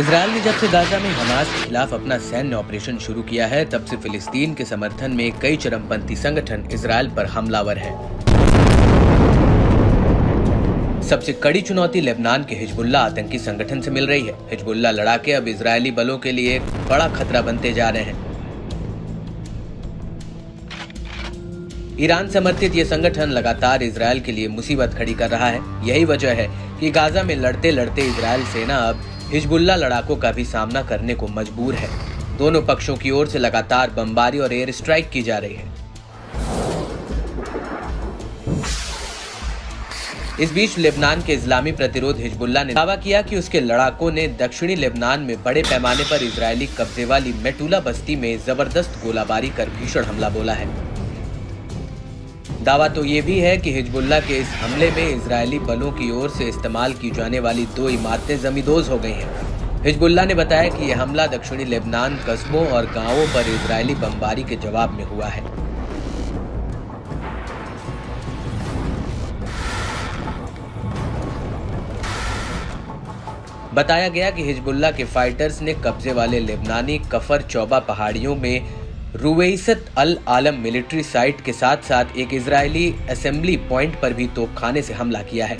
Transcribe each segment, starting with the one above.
Israel ने जब से गाजा में हमास के खिलाफ अपना सैन्य ऑपरेशन शुरू किया है, तब से फिलिस्तीन के समर्थन में कई चरमपंथी संगठन इजरायल पर हमलावर हैं। सबसे कड़ी चुनौती लेबनान के हिजबुल्ला आतंकी संगठन से मिल रही है। हिजबुल्ला लड़ाके अब इजरायली बलों के लिए एक बड़ा खतरा बनते जा रहे हैं। ईरान समर्थित ये संगठन लगातार इजरायल के लिए मुसीबत खड़ी कर रहा है। यही वजह है कि गाजा में लड़ते लड़ते इजरायल सेना अब हिजबुल्ला लड़ाकों का भी सामना करने को मजबूर है। दोनों पक्षों की ओर से लगातार बमबारी और एयर स्ट्राइक की जा रही है। इस बीच लेबनान के इस्लामी प्रतिरोध हिजबुल्ला ने दावा किया कि उसके लड़ाकों ने दक्षिणी लेबनान में बड़े पैमाने पर इजरायली कब्जे वाली मेटुला बस्ती में जबरदस्त गोलाबारी कर भीषण हमला बोला है। दावा तो ये भी है कि हिजबुल्ला के इस हमले में इजरायली बलों की ओर से इस्तेमाल की जाने वाली 2 इमारतें जमींदोज हो गई हैं। हिजबुल्ला ने बताया कि यह हमला दक्षिणी लेबनान कस्बों और गांवों पर इजरायली बमबारी के जवाब में हुआ है। बताया गया कि हिजबुल्ला के फाइटर्स ने कब्जे वाले लेबनानी कफर चौबा पहाड़ियों में रुवैसत अल आलम मिलिट्री साइट के साथ साथ एक इजरायली असेंबली पॉइंट पर भी तोपखाने से हमला किया है।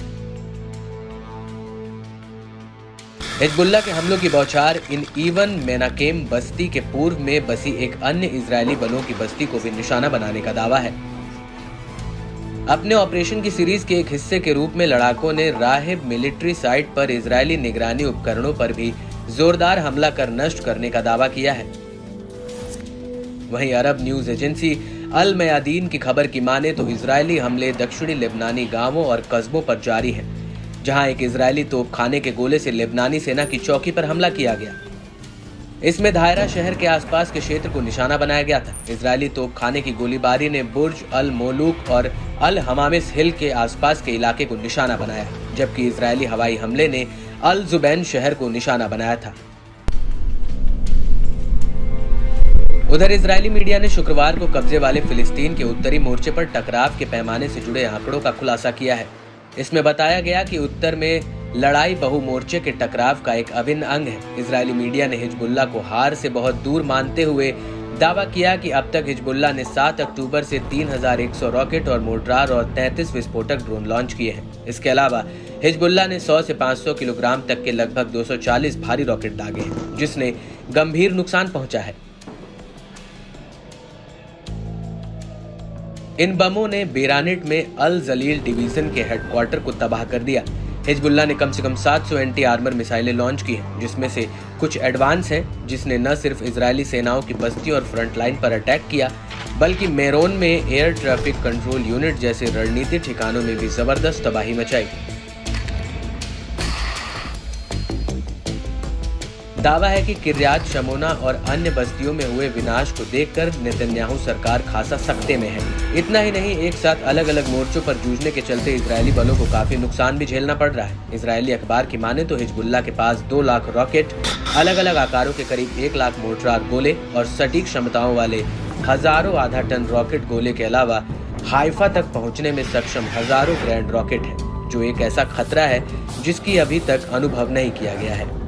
हिजबुल्ला के हमलों की बौछार इन इवन मेनाकेम बस्ती के पूर्व में बसी एक अन्य इजरायली बलों की बस्ती को भी निशाना बनाने का दावा है। अपने ऑपरेशन की सीरीज के एक हिस्से के रूप में लड़ाकों ने राहिब मिलिट्री साइट पर इजरायली निगरानी उपकरणों पर भी जोरदार हमला कर नष्ट करने का दावा किया है। वहीं अरब न्यूज एजेंसी अल मयादीन की खबर की माने तो इजरायली हमले दक्षिणी लेबनानी गांवों और कस्बों पर जारी हैं, जहां एक इजरायली तोपखाने के गोले से लेबनानी सेना की चौकी पर हमला किया गया। इसमें दायरा शहर के आसपास के क्षेत्र को निशाना बनाया गया था। इजरायली तोपखाने की गोलीबारी ने बुर्ज अल मोलूक और अल हमामिस हिल के आसपास के इलाके को निशाना बनाया, जबकि इजरायली हवाई हमले ने अल जुबैन शहर को निशाना बनाया था। उधर इजरायली मीडिया ने शुक्रवार को कब्जे वाले फिलिस्तीन के उत्तरी मोर्चे पर टकराव के पैमाने से जुड़े आंकड़ों का खुलासा किया है। इसमें बताया गया कि उत्तर में लड़ाई बहु मोर्चे के टकराव का एक अभिन्न अंग है। इजरायली मीडिया ने हिजबुल्ला को हार से बहुत दूर मानते हुए दावा किया कि अब तक हिजबुल्ला ने 7 अक्टूबर से 3100 रॉकेट और मोर्टार और 33 विस्फोटक ड्रोन लॉन्च किए हैं। इसके अलावा हिजबुल्ला ने 100 से 500 किलोग्राम तक के लगभग 240 भारी रॉकेट दागे हैं, जिसने गंभीर नुकसान पहुंचा है। इन बमों ने बेरानिट में अल जलील डिवीजन के हेडक्वार्टर को तबाह कर दिया। हिजबुल्ला ने कम से कम 700 एंटी आर्मर मिसाइलें लॉन्च की हैं, जिसमें से कुछ एडवांस हैं, जिसने न सिर्फ इजरायली सेनाओं की बस्ती और फ्रंट लाइन पर अटैक किया, बल्कि मेरोन में एयर ट्रैफिक कंट्रोल यूनिट जैसे रणनीतिक ठिकानों में भी जबरदस्त तबाही मचाई। दावा है कि किर्यात शमोना और अन्य बस्तियों में हुए विनाश को देखकर नेतन्याहू सरकार खासा सख्ते में है। इतना ही नहीं, एक साथ अलग अलग मोर्चों पर जूझने के चलते इजरायली बलों को काफी नुकसान भी झेलना पड़ रहा है। इजरायली अखबार की माने तो हिजबुल्ला के पास 2 लाख रॉकेट, अलग अलग आकारों के करीब 1 लाख मोर्टार गोले और सटीक क्षमताओं वाले हजारों आधा टन रॉकेट गोले के अलावा हाइफा तक पहुँचने में सक्षम हजारों ग्रैंड रॉकेट है, जो एक ऐसा खतरा है जिसकी अभी तक अनुभव नहीं किया गया है।